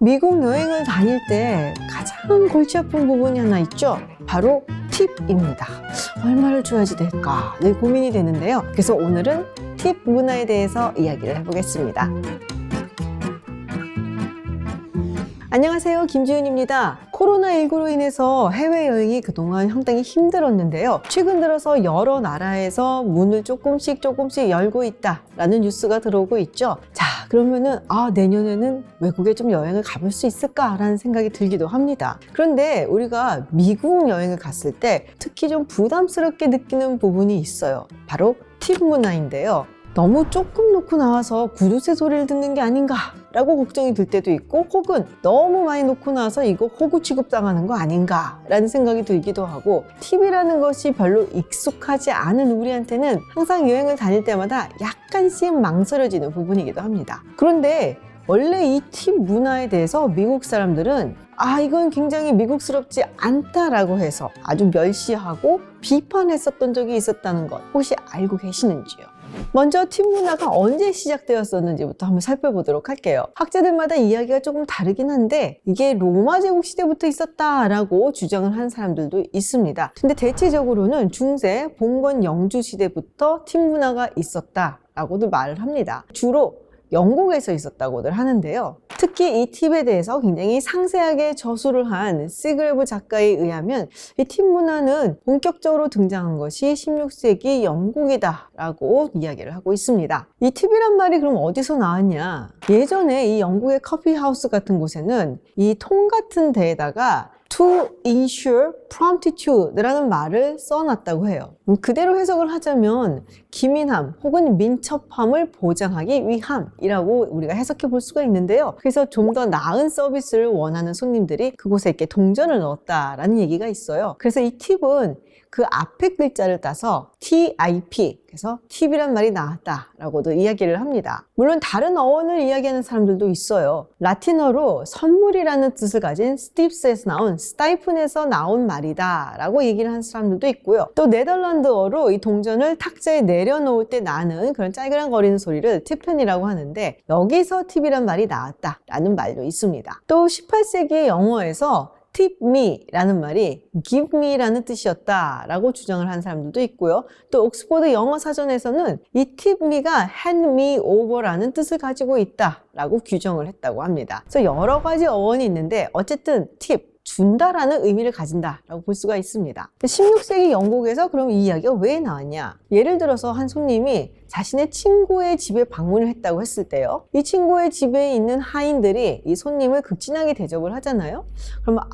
미국 여행을 다닐 때 가장 골치 아픈 부분이 하나 있죠. 바로 팁입니다. 얼마를 줘야지 될까 늘 고민이 되는데요. 그래서 오늘은 팁 문화에 대해서 이야기를 해보겠습니다. 안녕하세요, 김지윤입니다. 코로나19로 인해서 해외여행이 그동안 상당히 힘들었는데요. 최근 들어서 여러 나라에서 문을 조금씩 열고 있다라는 뉴스가 들어오고 있죠. 자, 그러면은 내년에는 외국에 좀 여행을 가볼 수 있을까라는 생각이 들기도 합니다. 그런데 우리가 미국 여행을 갔을 때 특히 좀 부담스럽게 느끼는 부분이 있어요. 바로 팁 문화인데요. 너무 조금 놓고 나와서 구두쇠 소리를 듣는 게 아닌가 라고 걱정이 들 때도 있고, 혹은 너무 많이 놓고 나서 이거 호구 취급당하는 거 아닌가 라는 생각이 들기도 하고, 팁이라는 것이 별로 익숙하지 않은 우리한테는 항상 여행을 다닐 때마다 약간씩 망설여지는 부분이기도 합니다. 그런데 원래 이 팁 문화에 대해서 미국 사람들은 이건 굉장히 미국스럽지 않다라고 해서 아주 멸시하고 비판했었던 적이 있었다는 것 혹시 알고 계시는지요? 먼저 팁 문화가 언제 시작되었었는지부터 한번 살펴보도록 할게요. 학자들마다 이야기가 조금 다르긴 한데 이게 로마 제국 시대부터 있었다라고 주장을 하는 사람들도 있습니다. 근데 대체적으로는 중세 봉건 영주 시대부터 팁 문화가 있었다라고도 말을 합니다. 주로 영국에서 있었다고들 하는데요. 특히 이 팁에 대해서 굉장히 상세하게 저술을 한 시그레브 작가에 의하면 이 팁 문화는 본격적으로 등장한 것이 16세기 영국이다 라고 이야기를 하고 있습니다. 이 팁이란 말이 그럼 어디서 나왔냐? 예전에 이 영국의 커피하우스 같은 곳에는 이 통 같은 데에다가 to ensure promptitude라는 말을 써놨다고 해요. 그대로 해석을 하자면 기민함 혹은 민첩함을 보장하기 위함이라고 우리가 해석해 볼 수가 있는데요. 그래서 좀 더 나은 서비스를 원하는 손님들이 그곳에 이렇게 동전을 넣었다라는 얘기가 있어요. 그래서 이 팁은 그 앞에 글자를 따서 TIP, 그래서 팁이란 말이 나왔다라고도 이야기를 합니다. 물론 다른 어원을 이야기하는 사람들도 있어요. 라틴어로 선물이라는 뜻을 가진 스팁스에서 나온 스타이픈에서 나온 말이다 라고 얘기를 하는 사람들도 있고요. 또 네덜란드어로 이 동전을 탁자에 내려놓을 때 나는 그런 짤그랑거리는 소리를 티펜이라고 하는데, 여기서 팁이란 말이 나왔다라는 말도 있습니다. 또 18세기의 영어에서 tip me 라는 말이 give me 라는 뜻이었다라고 주장을 한 사람들도 있고요. 또 옥스퍼드 영어 사전에서는 이 tip me가 hand me over 라는 뜻을 가지고 있다라고 규정을 했다고 합니다. 그래서 여러 가지 어원이 있는데 어쨌든 tip, 준다라는 의미를 가진다라고 볼 수가 있습니다. 16세기 영국에서 그럼 이 이야기가 왜 나왔냐? 예를 들어서 한 손님이 자신의 친구의 집에 방문을 했다고 했을 때요. 이 친구의 집에 있는 하인들이 이 손님을 극진하게 대접을 하잖아요. 그러면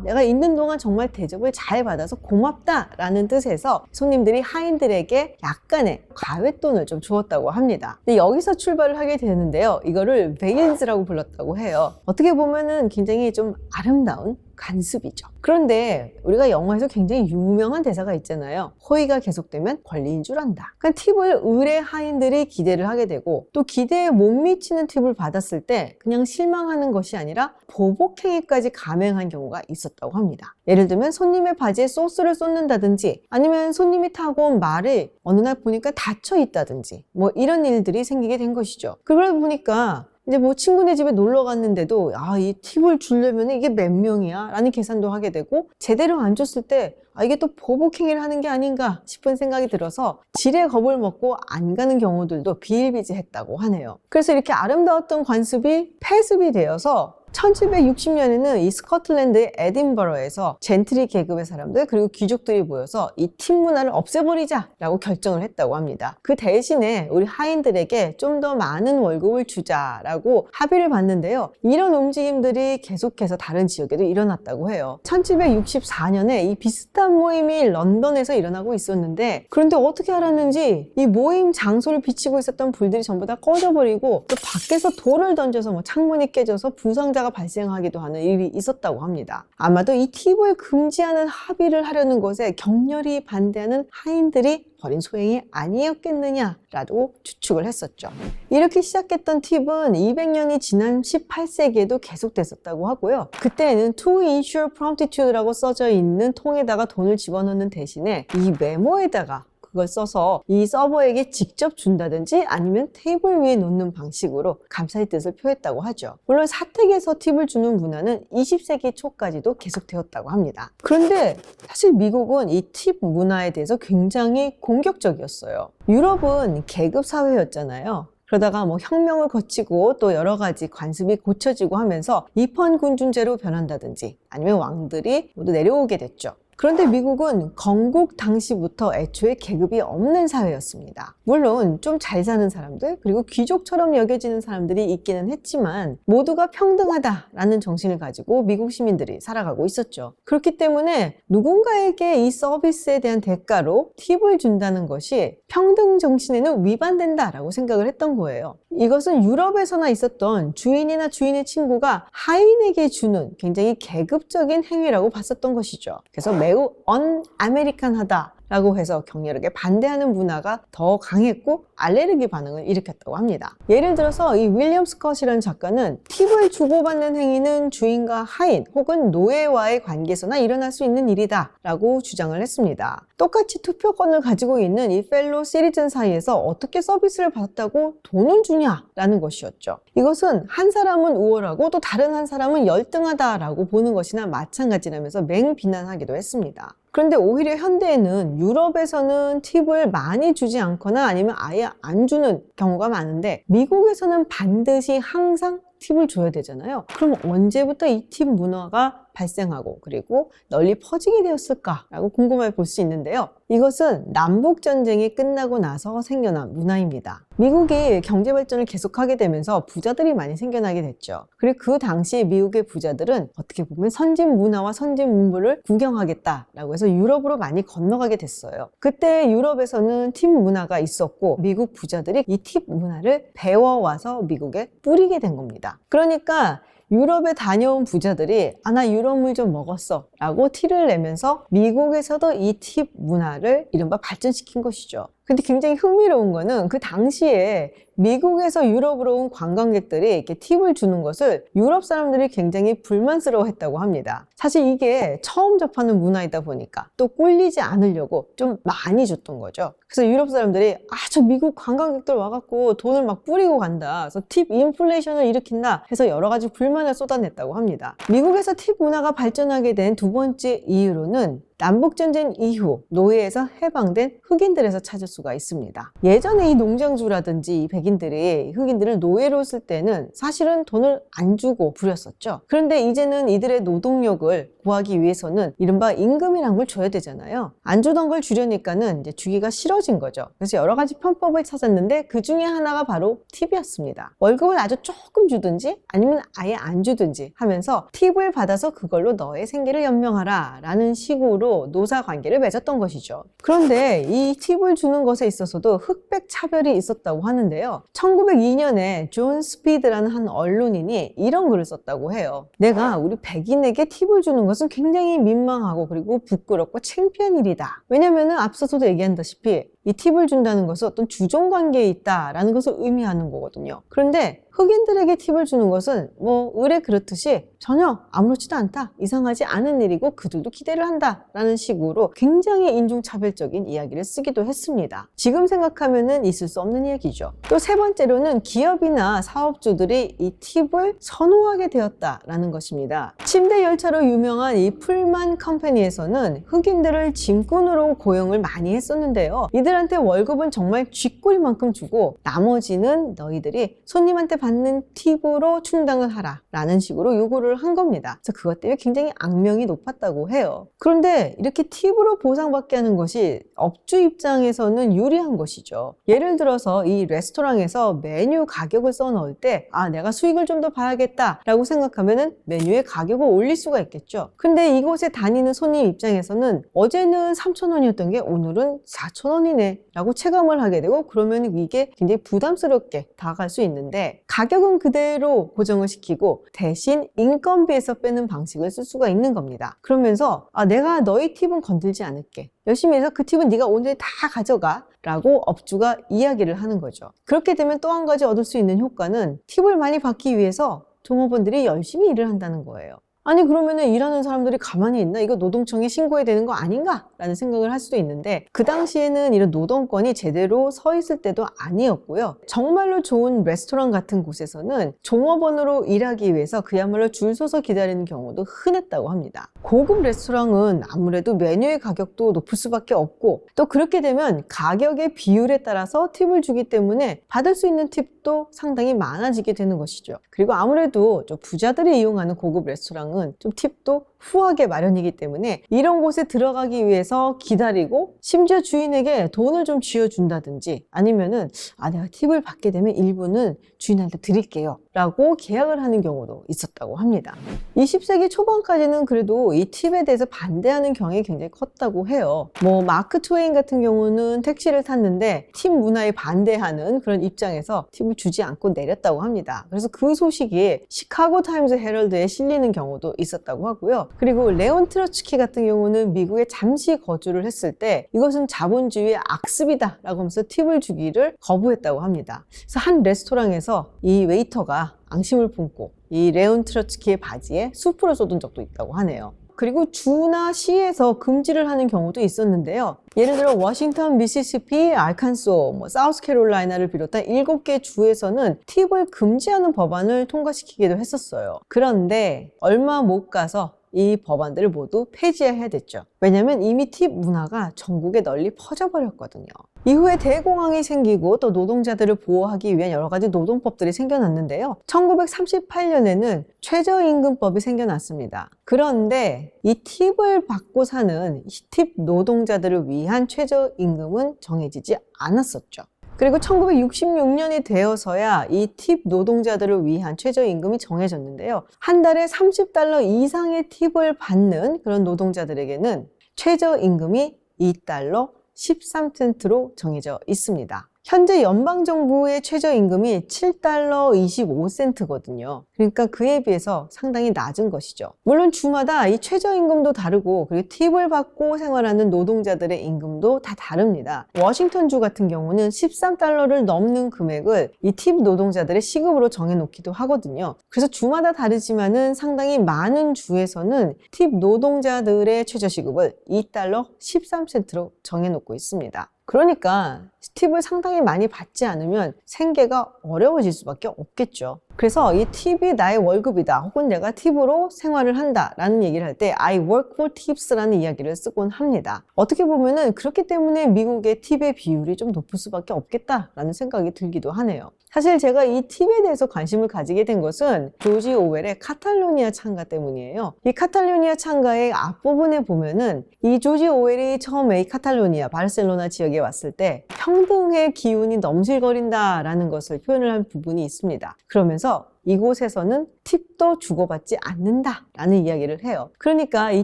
내가 있는 동안 정말 대접을 잘 받아서 고맙다라는 뜻에서 손님들이 하인들에게 약간의 과외돈을 좀 주었다고 합니다. 근데 여기서 출발을 하게 되는데요. 이거를 베일즈라고 불렀다고 해요. 어떻게 보면은 굉장히 좀 아름다운 관습이죠. 그런데 우리가 영화에서 굉장히 유명한 대사가 있잖아요. 호의가 계속되면 권리인 줄 안다. 그러니까 팁을 의뢰 하인들이 기대를 하게 되고, 또 기대에 못 미치는 팁을 받았을 때 그냥 실망하는 것이 아니라 보복행위까지 감행한 경우가 있었다고 합니다. 예를 들면 손님의 바지에 소스를 쏟는다든지, 아니면 손님이 타고 온 말이 어느 날 보니까 닫혀 있다든지, 이런 일들이 생기게 된 것이죠. 그러다 보니까 이제 친구네 집에 놀러 갔는데도 이 팁을 주려면 이게 몇 명이야? 라는 계산도 하게 되고, 제대로 안 줬을 때 이게 또 보복행위를 하는 게 아닌가 싶은 생각이 들어서 지레 겁을 먹고 안 가는 경우들도 비일비재했다고 하네요. 그래서 이렇게 아름다웠던 관습이 폐습이 되어서 1760년에는 이 스코틀랜드의 에딘버러에서 젠트리 계급의 사람들 그리고 귀족들이 모여서 이 팁 문화를 없애버리자라고 결정을 했다고 합니다. 그 대신에 우리 하인들에게 좀 더 많은 월급을 주자라고 합의를 봤는데요. 이런 움직임들이 계속해서 다른 지역에도 일어났다고 해요. 1764년에 이 비슷한 모임이 런던에서 일어나고 있었는데, 그런데 어떻게 알았는지 이 모임 장소를 비치고 있었던 불들이 전부 다 꺼져버리고, 또 밖에서 돌을 던져서 창문이 깨져서 부상자가 발생하기도 하는 일이 있었다고 합니다. 아마도 이 팁을 금지하는 합의를 하려는 것에 격렬히 반대하는 하인들이 벌인 소행이 아니었겠느냐라고 추측을 했었죠. 이렇게 시작했던 팁은 200년이 지난 18세기에도 계속됐었다고 하고요. 그때는 to ensure promptitude라고 써져 있는 통에다가 돈을 집어넣는 대신에 이 메모에다가 그걸 써서 이 서버에게 직접 준다든지 아니면 테이블 위에 놓는 방식으로 감사의 뜻을 표했다고 하죠. 물론 사택에서 팁을 주는 문화는 20세기 초까지도 계속되었다고 합니다. 그런데 사실 미국은 이 팁 문화에 대해서 굉장히 공격적이었어요. 유럽은 계급 사회였잖아요. 그러다가 뭐 혁명을 거치고 또 여러 가지 관습이 고쳐지고 하면서 입헌군주제로 변한다든지 아니면 왕들이 모두 내려오게 됐죠. 그런데 미국은 건국 당시부터 애초에 계급이 없는 사회였습니다. 물론 좀 잘 사는 사람들 그리고 귀족처럼 여겨지는 사람들이 있기는 했지만 모두가 평등하다라는 정신을 가지고 미국 시민들이 살아가고 있었죠. 그렇기 때문에 누군가에게 이 서비스에 대한 대가로 팁을 준다는 것이 평등 정신에는 위반된다라고 생각을 했던 거예요. 이것은 유럽에서나 있었던 주인이나 주인의 친구가 하인에게 주는 굉장히 계급적인 행위라고 봤었던 것이죠. 그래서 매우 언아메리칸하다 라고 해서 격렬하게 반대하는 문화가 더 강했고 알레르기 반응을 일으켰다고 합니다. 예를 들어서 이 윌리엄 스컷이라는 작가는 팁을 주고받는 행위는 주인과 하인 혹은 노예와의 관계에서나 일어날 수 있는 일이다 라고 주장을 했습니다. 똑같이 투표권을 가지고 있는 이 펠로 시리즌 사이에서 어떻게 서비스를 받았다고 돈을 주냐라는 것이었죠. 이것은 한 사람은 우월하고 또 다른 한 사람은 열등하다라고 보는 것이나 마찬가지라면서 맹비난하기도 했습니다. 그런데 오히려 현대에는 유럽에서는 팁을 많이 주지 않거나 아니면 아예 안 주는 경우가 많은데 미국에서는 반드시 항상 팁을 줘야 되잖아요. 그럼 언제부터 이 팁 문화가 발생하고 그리고 널리 퍼지게 되었을까라고 궁금해 볼 수 있는데요. 이것은 남북전쟁이 끝나고 나서 생겨난 문화입니다. 미국이 경제발전을 계속하게 되면서 부자들이 많이 생겨나게 됐죠. 그리고 그 당시 미국의 부자들은 어떻게 보면 선진 문화와 선진 문물을 구경하겠다라고 해서 유럽으로 많이 건너가게 됐어요. 그때 유럽에서는 팁 문화가 있었고 미국 부자들이 이 팁 문화를 배워와서 미국에 뿌리게 된 겁니다. 그러니까 유럽에 다녀온 부자들이 나 유럽물 좀 먹었어 라고 티를 내면서 미국에서도 이 팁 문화를 이른바 발전시킨 것이죠. 근데 굉장히 흥미로운 거는 그 당시에 미국에서 유럽으로 온 관광객들이 이렇게 팁을 주는 것을 유럽 사람들이 굉장히 불만스러워 했다고 합니다. 사실 이게 처음 접하는 문화이다 보니까 또 꿀리지 않으려고 좀 많이 줬던 거죠. 그래서 유럽 사람들이 저 미국 관광객들 와갖고 돈을 막 뿌리고 간다. 그래서 팁 인플레이션을 일으킨다 해서 여러 가지 불만을 쏟아냈다고 합니다. 미국에서 팁 문화가 발전하게 된 두 번째 이유로는 남북전쟁 이후 노예에서 해방된 흑인들에서 찾을 수가 있습니다. 예전에 이 농장주라든지 이 백인들이 흑인들을 노예로 쓸 때는 사실은 돈을 안 주고 부렸었죠. 그런데 이제는 이들의 노동력을 구하기 위해서는 이른바 임금이란 걸 줘야 되잖아요. 안 주던 걸 주려니까는 이제 주기가 싫어진 거죠. 그래서 여러 가지 편법을 찾았는데 그 중에 하나가 바로 팁이었습니다. 월급을 아주 조금 주든지 아니면 아예 안 주든지 하면서 팁을 받아서 그걸로 너의 생계를 연명하라 라는 식으로 노사 관계를 맺었던 것이죠. 그런데 이 팁을 주는 것에 있어서도 흑백 차별이 있었다고 하는데요. 1902년에 존 스피드라는 한 언론인이 이런 글을 썼다고 해요. 내가 우리 백인에게 팁을 주는 것은 굉장히 민망하고 그리고 부끄럽고 창피한 일이다. 왜냐면은 앞서서도 얘기한다시피 이 팁을 준다는 것은 어떤 주종 관계에 있다라는 것을 의미하는 거거든요. 그런데 흑인들에게 팁을 주는 것은 의례 그렇듯이 전혀 아무렇지도 않다, 이상하지 않은 일이고 그들도 기대를 한다 라는 식으로 굉장히 인종차별적인 이야기를 쓰기도 했습니다. 지금 생각하면은 있을 수 없는 얘기죠. 또 세 번째로는 기업이나 사업주들이 이 팁을 선호하게 되었다라는 것입니다. 침대 열차로 유명한 이 풀만 컴퍼니에서는 흑인들을 짐꾼으로 고용을 많이 했었는데요. 이들한테 월급은 정말 쥐꼬리만큼 주고 나머지는 너희들이 손님한테 받는 팁으로 충당을 하라 라는 식으로 요구를 한 겁니다. 그래서 그것 때문에 굉장히 악명이 높았다고 해요. 그런데 이렇게 팁으로 보상받게 하는 것이 업주 입장에서는 유리한 것이죠. 예를 들어서 이 레스토랑에서 메뉴 가격을 써놓을 때 내가 수익을 좀 더 봐야겠다 라고 생각하면은 메뉴의 가격을 올릴 수가 있겠죠. 근데 이곳에 다니는 손님 입장에서는 어제는 3,000원이었던 게 오늘은 4,000원이네 라고 체감을 하게 되고 그러면 이게 굉장히 부담스럽게 다가갈 수 있는데 가격은 그대로 고정을 시키고 대신 인건비에서 빼는 방식을 쓸 수가 있는 겁니다. 그러면서 내가 너희 팁은 건들지 않을게. 열심히 해서 그 팁은 네가 오늘 다 가져가 라고 업주가 이야기를 하는 거죠. 그렇게 되면 또 한 가지 얻을 수 있는 효과는 팁을 많이 받기 위해서 종업원들이 열심히 일을 한다는 거예요. 아니 그러면은 일하는 사람들이 가만히 있나? 이거 노동청에 신고해야 되는 거 아닌가? 라는 생각을 할 수도 있는데 그 당시에는 이런 노동권이 제대로 서 있을 때도 아니었고요. 정말로 좋은 레스토랑 같은 곳에서는 종업원으로 일하기 위해서 그야말로 줄 서서 기다리는 경우도 흔했다고 합니다. 고급 레스토랑은 아무래도 메뉴의 가격도 높을 수밖에 없고 또 그렇게 되면 가격의 비율에 따라서 팁을 주기 때문에 받을 수 있는 팁도 상당히 많아지게 되는 것이죠. 그리고 아무래도 좀 부자들이 이용하는 고급 레스토랑은 좀 팁도 후하게 마련이기 때문에 이런 곳에 들어가기 위해서 기다리고 심지어 주인에게 돈을 좀 쥐어준다든지 아니면은 내가 팁을 받게 되면 일부는 주인한테 드릴게요 라고 계약을 하는 경우도 있었다고 합니다. 20세기 초반까지는 그래도 이 팁에 대해서 반대하는 경향이 굉장히 컸다고 해요. 마크 트웨인 같은 경우는 택시를 탔는데 팁 문화에 반대하는 그런 입장에서 팁을 주지 않고 내렸다고 합니다. 그래서 그 소식이 시카고 타임즈 헤럴드에 실리는 경우도 있었다고 하고요. 그리고 레온 트로츠키 같은 경우는 미국에 잠시 거주를 했을 때 이것은 자본주의의 악습이다 라고 하면서 팁을 주기를 거부했다고 합니다. 그래서 한 레스토랑에서 이 웨이터가 앙심을 품고 이 레온 트로츠키의 바지에 수프를 쏟은 적도 있다고 하네요. 그리고 주나 시에서 금지를 하는 경우도 있었는데요. 예를 들어 워싱턴, 미시시피, 알칸소, 사우스캐롤라이나를 비롯한 7개 주에서는 팁을 금지하는 법안을 통과시키기도 했었어요. 그런데 얼마 못 가서 이 법안들을 모두 폐지해야 됐죠. 왜냐하면 이미 팁 문화가 전국에 널리 퍼져버렸거든요. 이후에 대공황이 생기고 또 노동자들을 보호하기 위한 여러 가지 노동법들이 생겨났는데요. 1938년에는 최저임금법이 생겨났습니다. 그런데 이 팁을 받고 사는 팁 노동자들을 위한 최저임금은 정해지지 않았었죠. 그리고 1966년이 되어서야 이 팁 노동자들을 위한 최저임금이 정해졌는데요. 한 달에 $30 이상의 팁을 받는 그런 노동자들에게는 최저임금이 $2 13센트로 정해져 있습니다. 현재 연방정부의 최저임금이 $7 25센트거든요. 그러니까 그에 비해서 상당히 낮은 것이죠. 물론 주마다 이 최저임금도 다르고 그리고 팁을 받고 생활하는 노동자들의 임금도 다 다릅니다. 워싱턴주 같은 경우는 $13를 넘는 금액을 이 팁 노동자들의 시급으로 정해놓기도 하거든요. 그래서 주마다 다르지만은 상당히 많은 주에서는 팁 노동자들의 최저시급을 $2 13센트로 정해놓고 있습니다. 그러니까 팁을 상당히 많이 받지 않으면 생계가 어려워질 수밖에 없겠죠. 그래서 이 팁이 나의 월급이다 혹은 내가 팁으로 생활을 한다 라는 얘기를 할 때 I work for tips 라는 이야기를 쓰곤 합니다. 어떻게 보면은 그렇기 때문에 미국의 팁의 비율이 좀 높을 수밖에 없겠다라는 생각이 들기도 하네요. 사실 제가 이 팁에 대해서 관심을 가지게 된 것은 조지 오웰의 카탈로니아 창가 때문이에요. 이 카탈로니아 창가의 앞부분에 보면은 이 조지 오웰이 처음에 이 카탈로니아, 바르셀로나 지역에 왔을 때 평등의 기운이 넘실거린다라는 것을 표현을 한 부분이 있습니다. 그러면서 이곳에서는 팁도 주고받지 않는다라는 이야기를 해요. 그러니까 이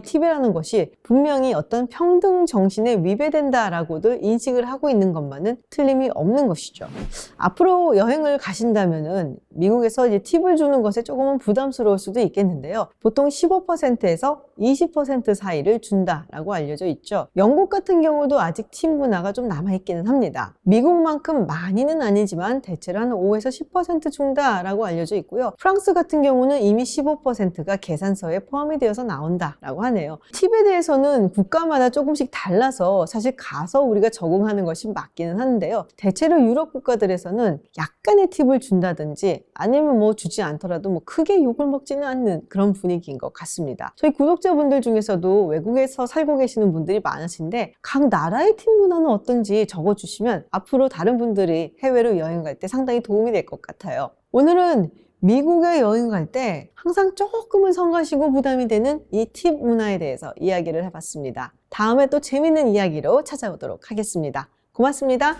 팁이라는 것이 분명히 어떤 평등 정신에 위배된다라고도 인식을 하고 있는 것만은 틀림이 없는 것이죠. 앞으로 여행을 가신다면은 미국에서 이제 팁을 주는 것에 조금은 부담스러울 수도 있겠는데요. 보통 15%에서 20% 사이를 준다라고 알려져 있죠. 영국 같은 경우도 아직 팁 문화가 좀 남아있기는 합니다. 미국만큼 많이는 아니지만 대체로 한 5에서 10% 준다라고 알려져 있고요. 프랑스 같은 경우는 이미 15%가 계산서에 포함이 되어서 나온다라고 하네요. 팁에 대해서는 국가마다 조금씩 달라서 사실 가서 우리가 적응하는 것이 맞기는 하는데요. 대체로 유럽 국가들에서는 약간의 팁을 준다든지 아니면 주지 않더라도 크게 욕을 먹지는 않는 그런 분위기인 것 같습니다. 저희 구독자분들 중에서도 외국에서 살고 계시는 분들이 많으신데 각 나라의 팁 문화는 어떤지 적어주시면 앞으로 다른 분들이 해외로 여행 갈 때 상당히 도움이 될 것 같아요. 오늘은 미국에 여행 갈 때 항상 조금은 성가시고 부담이 되는 이 팁 문화에 대해서 이야기를 해봤습니다. 다음에 또 재밌는 이야기로 찾아오도록 하겠습니다. 고맙습니다.